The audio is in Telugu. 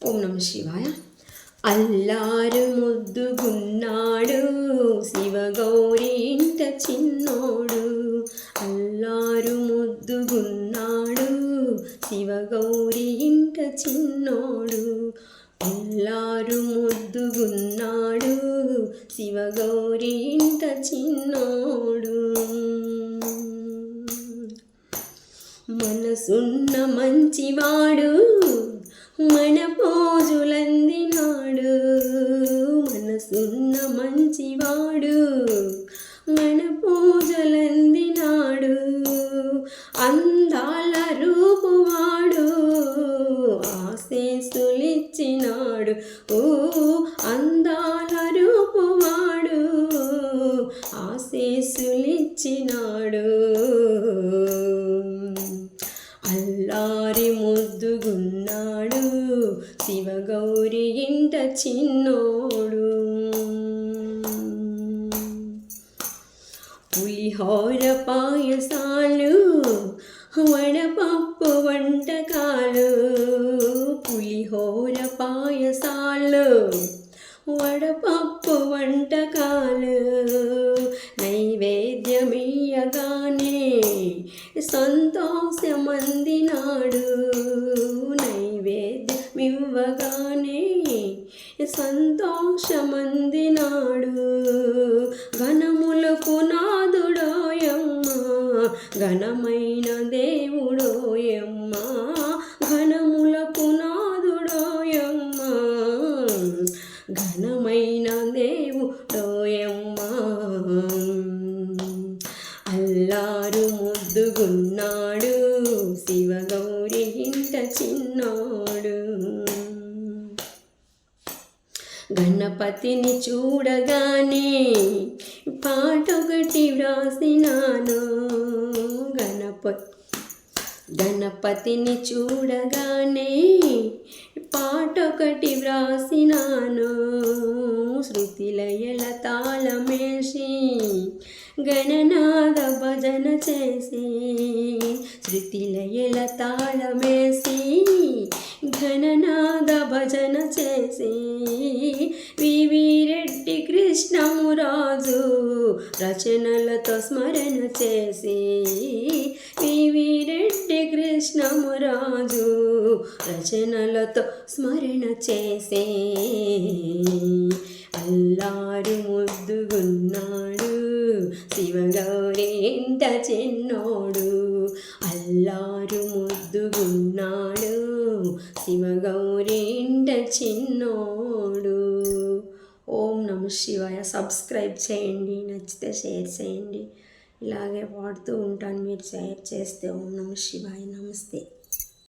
ఓం నమ శివాయ. అల్లారు ముద్దుగున్నాడు శివగౌరి ఇంట చిన్నోడు. అల్లారు ముద్దుగున్నాడు శివగౌరి ఇంట చిన్నోడు. అల్లారు ముద్దుగున్నాడు శివగౌరి ఇంట చిన్నోడు. మనసున్న మంచివాడు మన పోజులందినాడు. మనసున్న మంచివాడు మన పూజలందినాడు. అందాల రూపువాడు ఆశీస్సులిచ్చినాడు. అందాల రూపువాడు ఆశీస్సులిచ్చినాడు. అల్లారి ముద్దుగున్నాడు శివగౌరి ఇంట చిన్నోడు. పులిహోర పాయసాలు వడపప్పు వంటకాలు. పులిహోర పాయసాలు వడపప్పు వంటకాలు. నైవేద్యమియ్యగానే సంతోషమందినాడు. నైవేద్యమివ్వగానే సంతోషమందినాడు. ఘనములకు నాదుడోయమ్మ ఘనమైన దేవుడోయమ్మ. ఘనములకు నాదుడోయమ్మ ఘనమైన దేవుడోయమ్మ. అల్లారు ముద్దుగున్నాడు శివగౌరి ఇంట చిన్నోడు. గణపతిని చూడగానే పాటొకటి వ్రాసినాను. గణపతిని చూడగానే పాటొకటి వ్రాసినాను. శృతిలయల తాళమేసి గణనాద భజన చేసి. శృతిలయల తాళమేసి ఘననాద భజన చేసి. వివిరెడ్డి కృష్ణమురాజు రచనలతో స్మరణ చేసి. వివిరెడ్డి కృష్ణమురాజు రచనలతో స్మరణ చేసి. అల్లారు ముద్దుగున్నాడు శివగౌరి ఇంట చిన్నోడు. అల్లారు ముద్దుగున్నాడు శివగౌరి ఇంట చిన్నోడు. ఓం నమ శివాయ. సబ్స్క్రైబ్ చేయండి, నచ్చితే షేర్ చేయండి. ఇలాగే పాడుతూ ఉంటాను, మీరు షేర్ చేస్తే. ఓం నమ శివాయ. నమస్తే.